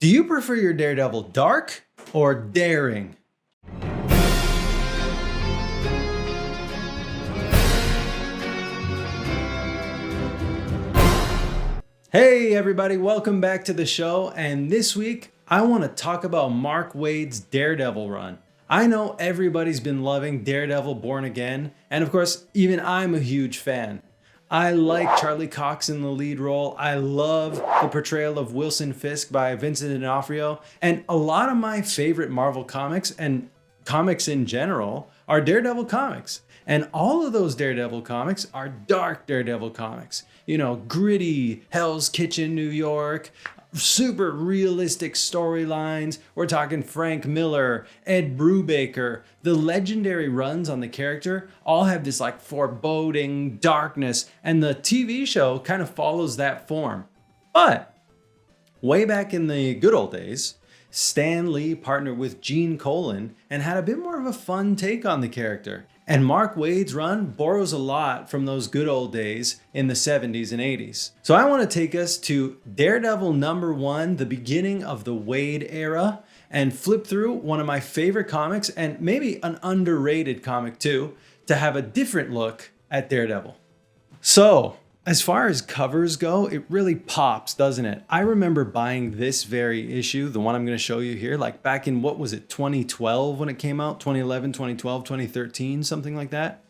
Do you prefer your Daredevil dark or daring? Hey everybody, welcome back to the show, and this week I want to talk about Mark Waid's Daredevil run. I know everybody's been loving Daredevil Born Again, and of course even I'm a huge fan. I like Charlie Cox in the lead role. I love the portrayal of Wilson Fisk by Vincent D'Onofrio. And a lot of my favorite Marvel comics and comics in general are Daredevil comics. And all of those Daredevil comics are dark Daredevil comics. You know, gritty, Hell's Kitchen, New York, super realistic storylines. We're talking Frank Miller, Ed Brubaker. The legendary runs on the character all have this like foreboding darkness, and the TV show kind of follows that form. But way back in the good old days, Stan Lee partnered with Gene Colan and had a bit more of a fun take on the character. And Mark Waid's run borrows a lot from those good old days in the 70s and 80s. So I want to take us to Daredevil #1, the beginning of the Waid era, and flip through one of my favorite comics, and maybe an underrated comic too, to have a different look at Daredevil. So, as far as covers go, it really pops, doesn't it? I remember buying this very issue, the one I'm going to show you here, like back in, what was it, 2012 when it came out? 2011, 2012, 2013, something like that.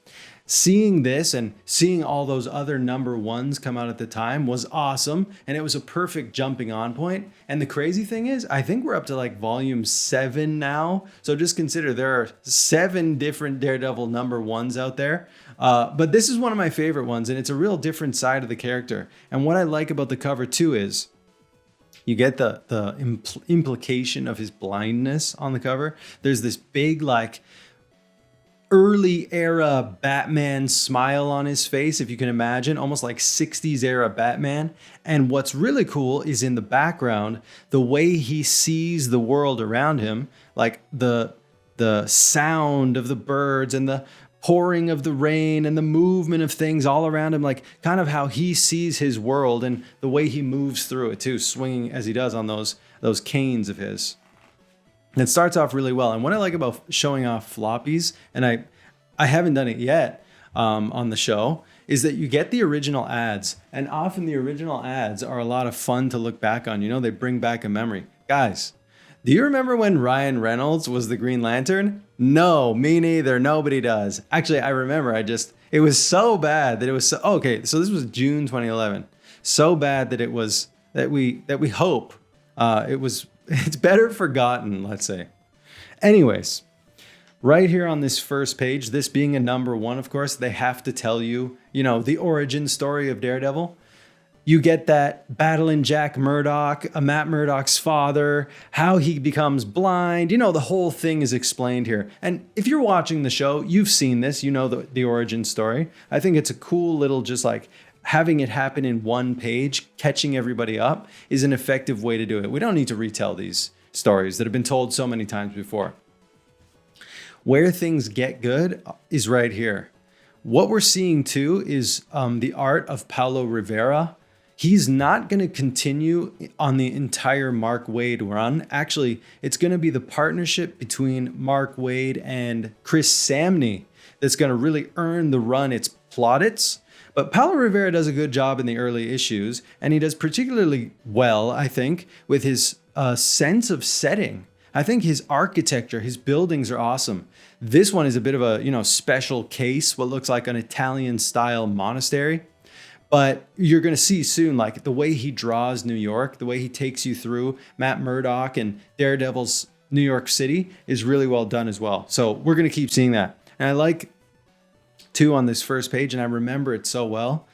Seeing this and seeing all those other #1s come out at the time was awesome, and it was a perfect jumping on point. And the crazy thing is, I think we're up to like volume 7 now. So just consider there are 7 different Daredevil #1s out there. But this is one of my favorite ones, and it's a real different side of the character. And what I like about the cover too is you get the implication of his blindness on the cover. There's this big like early era Batman smile on his face, if you can imagine, almost like 60s era Batman. And what's really cool is in the background, the way he sees the world around him, like the sound of the birds and the pouring of the rain and the movement of things all around him, like kind of how he sees his world and the way he moves through it too, swinging as he does on those canes of his. And it starts off really well. And what I like about showing off floppies, and I haven't done it yet on the show, is that you get the original ads. And often the original ads are a lot of fun to look back on. You know, they bring back a memory. Guys, do you remember when Ryan Reynolds was the Green Lantern? No, me neither. Nobody does. Actually, I remember. It was so bad that it was so, okay, so this was June 2011. So bad that it was, that we hope it's better forgotten, let's say. Anyways, right here on this first page, this being a #1, of course, they have to tell you, you know, the origin story of Daredevil. You get that battling Jack Murdock, Matt Murdock's father, how he becomes blind. You know, the whole thing is explained here. And if you're watching the show, you've seen this, you know the origin story. I think it's a cool little, just like having it happen in one page, catching everybody up, is an effective way to do it. We don't need to retell these stories that have been told so many times before. Where things get good is right here. What we're seeing too is the art of Paulo Rivera. He's not going to continue on the entire Mark Waid run. Actually, it's going to be the partnership between Mark Waid and Chris Samney that's going to really earn the run its plaudits. But Paulo Rivera does a good job in the early issues, and he does particularly well, I think, with his sense of setting. I think his architecture, his buildings are awesome. This one is a bit of a, you know, special case, what looks like an Italian-style monastery. But you're going to see soon, like the way he draws New York, the way he takes you through Matt Murdock and Daredevil's New York City is really well done as well. So we're going to keep seeing that. And I like too on this first page, and I remember it so well,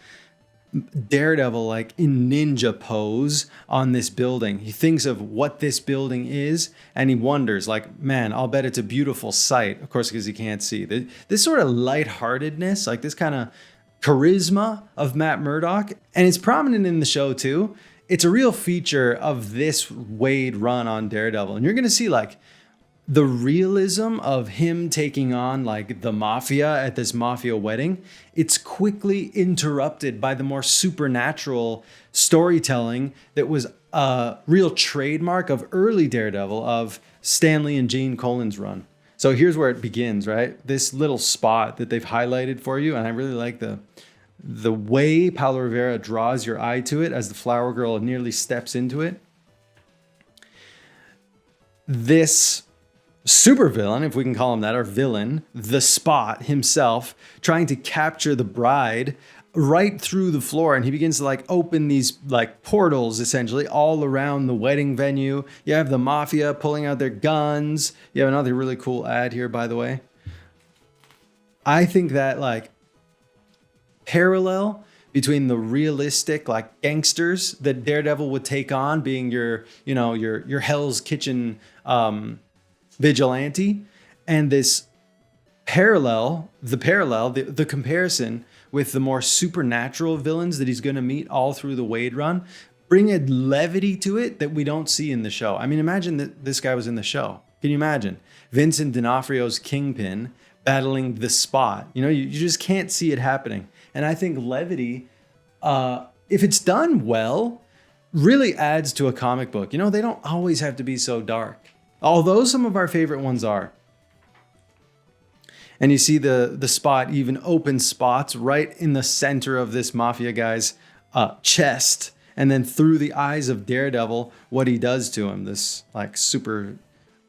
Daredevil like in ninja pose on this building. He thinks of what this building is, and he wonders like, man, I'll bet it's a beautiful sight. Of course, because he can't see. This sort of lightheartedness, like this kind of charisma of Matt Murdock, and it's prominent in the show too. It's a real feature of this Waid run on Daredevil, and you're going to see like the realism of him taking on like the mafia at this mafia wedding. It's quickly interrupted by the more supernatural storytelling that was real trademark of early Daredevil, of Stanley and Gene Colan's run. So here's where it begins, right? This little spot that they've highlighted for you, and I really like the way Paulo Rivera draws your eye to it as the flower girl nearly steps into it. This supervillain, if we can call him that, or villain, the Spot himself, trying to capture the bride right through the floor, and he begins to like open these like portals essentially all around the wedding venue. You have the mafia pulling out their guns. You have another really cool ad here, by the way. I think that like parallel between the realistic like gangsters that Daredevil would take on, being your Hell's Kitchen vigilante, and this the comparison with the more supernatural villains that he's going to meet all through the Waid run, bring a levity to it that we don't see in the show. I mean, imagine that this guy was in the show. Can you imagine Vincent D'Onofrio's Kingpin battling the Spot? You just can't see it happening. And I think levity, if it's done well, really adds to a comic book. They don't always have to be so dark, although some of our favorite ones are. And you see the Spot even open spots right in the center of this mafia guy's chest. And then through the eyes of Daredevil, what he does to him, this like super,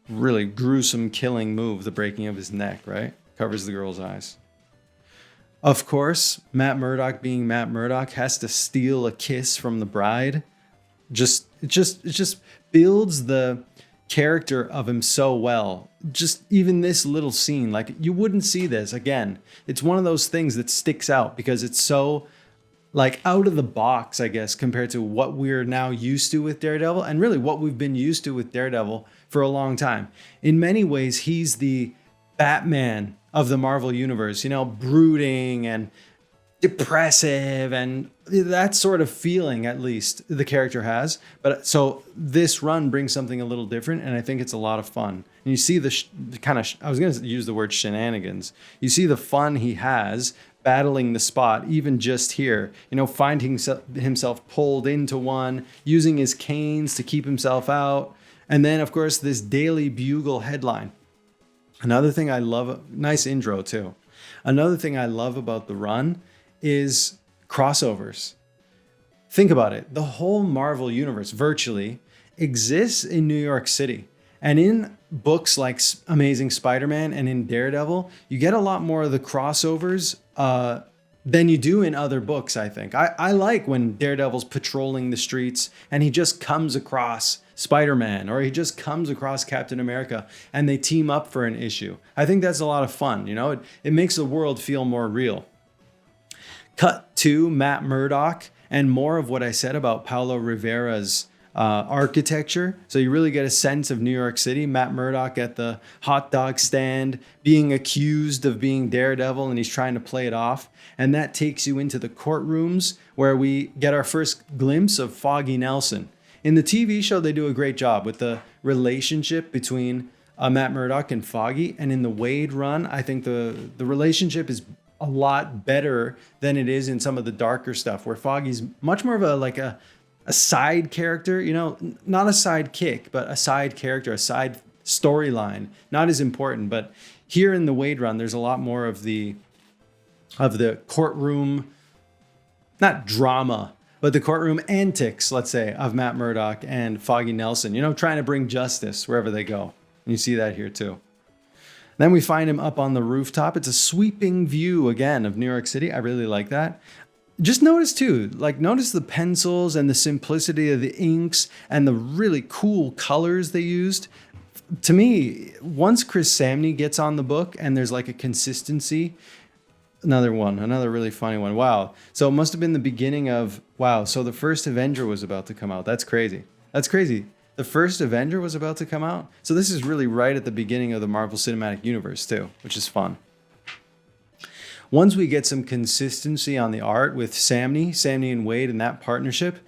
really gruesome killing move, the breaking of his neck, right? Covers the girl's eyes. Of course, Matt Murdock being Matt Murdock has to steal a kiss from the bride. It just builds the character of him so well. Just even this little scene, like you wouldn't see this again. It's one of those things that sticks out because it's so like out of the box, I guess, compared to what we're now used to with Daredevil, and really what we've been used to with Daredevil for a long time. In many ways, he's the Batman of the Marvel universe, brooding and depressive and that sort of feeling, at least the character has. But so this run brings something a little different, and I think it's a lot of fun. And you see the I was going to use the word shenanigans. You see the fun he has battling the Spot, even just here, finding himself pulled into one, using his canes to keep himself out. And then, of course, this Daily Bugle headline. Another thing I love, nice intro too. Another thing I love about the run is crossovers. Think about it. The whole Marvel universe virtually exists in New York City. And in books like Amazing Spider-Man and in Daredevil, you get a lot more of the crossovers than you do in other books, I think. I like when Daredevil's patrolling the streets and he just comes across Spider-Man, or he just comes across Captain America and they team up for an issue. I think that's a lot of fun. It makes the world feel more real. Cut to Matt Murdock and more of what I said about Paulo Rivera's architecture. So you really get a sense of New York City. Matt Murdock at the hot dog stand being accused of being Daredevil, and he's trying to play it off. And that takes you into the courtrooms where we get our first glimpse of Foggy Nelson. In the TV show, they do a great job with the relationship between Matt Murdock and Foggy. And in the Waid run, I think the relationship is a lot better than it is in some of the darker stuff, where Foggy's much more of a side character, not a sidekick, but a side character, a side storyline, not as important. But here in the Waid run, there's a lot more of the courtroom, not drama, but the courtroom antics, let's say, of Matt Murdock and Foggy Nelson, trying to bring justice wherever they go. And you see that here too. Then we find him up on the rooftop. It's a sweeping view again of New York City. I really like that. Just notice too, notice the pencils and the simplicity of the inks and the really cool colors they used. To me, once Chris Samnee gets on the book and there's like a consistency, another really funny one. Wow. So it must have been the beginning of, so the first Avenger was about to come out. That's crazy. The first Avenger was about to come out. So this is really right at the beginning of the Marvel Cinematic Universe too, which is fun. Once we get some consistency on the art with Samnee and Waid and that partnership,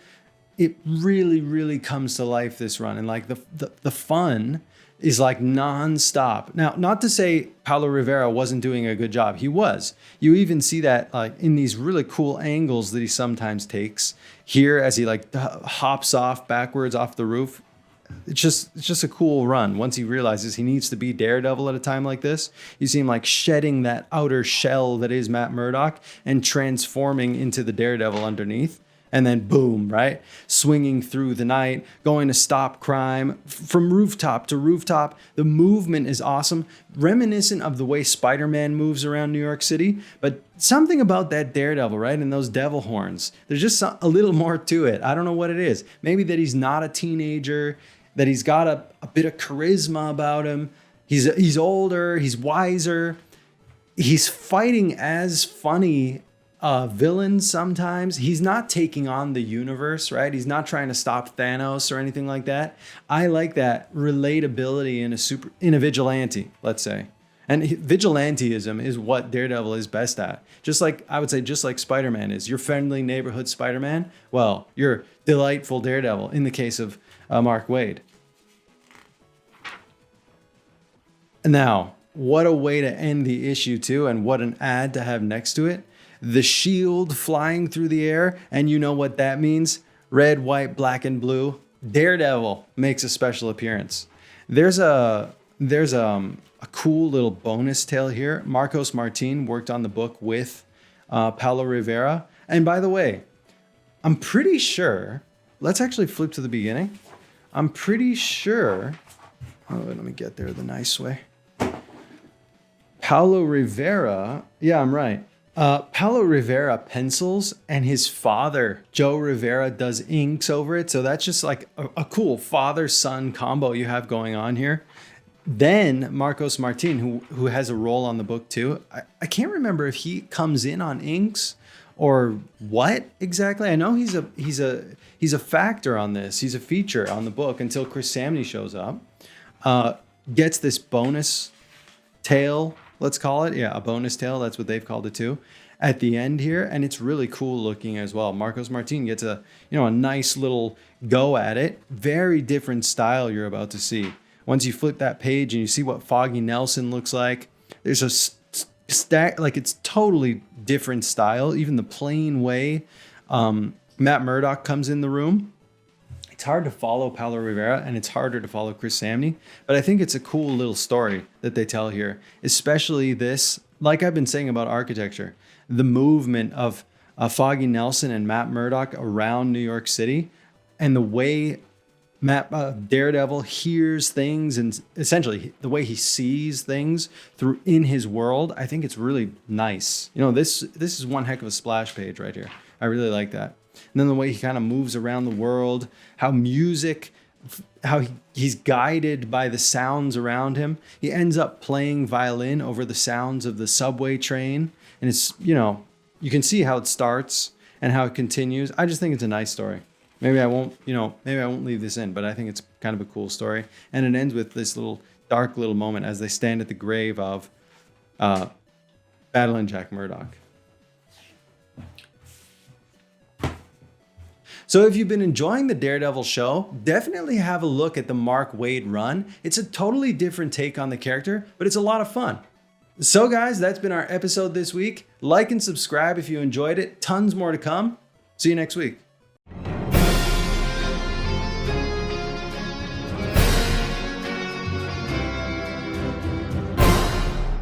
it really, really comes to life this run. And like the fun is like nonstop. Now, not to say Paulo Rivera wasn't doing a good job. He was. You even see that like in these really cool angles that he sometimes takes here as he like hops off backwards off the roof. It's just a cool run. Once he realizes he needs to be Daredevil at a time like this, you see him like shedding that outer shell that is Matt Murdock and transforming into the Daredevil underneath. And then boom, right? Swinging through the night, going to stop crime from rooftop to rooftop. The movement is awesome, reminiscent of the way Spider-Man moves around New York City. But something about that Daredevil, right? And those devil horns, there's just a little more to it. I don't know what it is. Maybe that he's not a teenager, that he's got a bit of charisma about him. He's older, he's wiser. He's fighting as funny villains sometimes. He's not taking on the universe, right? He's not trying to stop Thanos or anything like that. I like that relatability in a vigilante, let's say. And vigilanteism is what Daredevil is best at. Just like, I would say, just like Spider-Man is. Your friendly neighborhood Spider-Man, well, you're delightful Daredevil in the case of Mark Waid. Now, what a way to end the issue too, and what an ad to have next to it. The shield flying through the air, and you know what that means. Red, white, black, and blue. Daredevil makes a special appearance. There's a cool little bonus tale here. Marcos Martin worked on the book with Paulo Rivera. And by the way, I'm pretty sure, let's actually flip to the beginning. I'm pretty sure, let me get there the nice way. Paulo Rivera, yeah, I'm right. Paulo Rivera pencils, and his father, Joe Rivera, does inks over it. So that's just like a cool father-son combo you have going on here. Then Marcos Martin, who has a role on the book too. I can't remember if he comes in on inks or what exactly. I know he's a factor on this. He's a feature on the book until Chris Samney shows up. Gets this bonus tale, let's call it. Yeah, a bonus tale. That's what they've called it too. At the end here, and it's really cool looking as well. Marcos Martin gets a nice little go at it. Very different style you're about to see. Once you flip that page and you see what Foggy Nelson looks like, there's a stack, like it's totally different style. Even the plain way Matt Murdock comes in the room. It's hard to follow Paulo Rivera, and it's harder to follow Chris Samney, but I think it's a cool little story that they tell here, especially this, like I've been saying about architecture, the movement of Foggy Nelson and Matt Murdock around New York City, and the way Daredevil hears things, and essentially the way he sees things through in his world. I think it's really nice. This is one heck of a splash page right here. I really like that. And then the way he kind of moves around the world, how he's guided by the sounds around him. He ends up playing violin over the sounds of the subway train. And it's, you can see how it starts and how it continues. I just think it's a nice story. Maybe I won't leave this in, but I think it's kind of a cool story. And it ends with this little dark little moment as they stand at the grave of Madeline Jack Murdock. So if you've been enjoying the Daredevil show, definitely have a look at the Mark Waid run. It's a totally different take on the character, but it's a lot of fun. So guys, that's been our episode this week. Like and subscribe if you enjoyed it. Tons more to come. See you next week.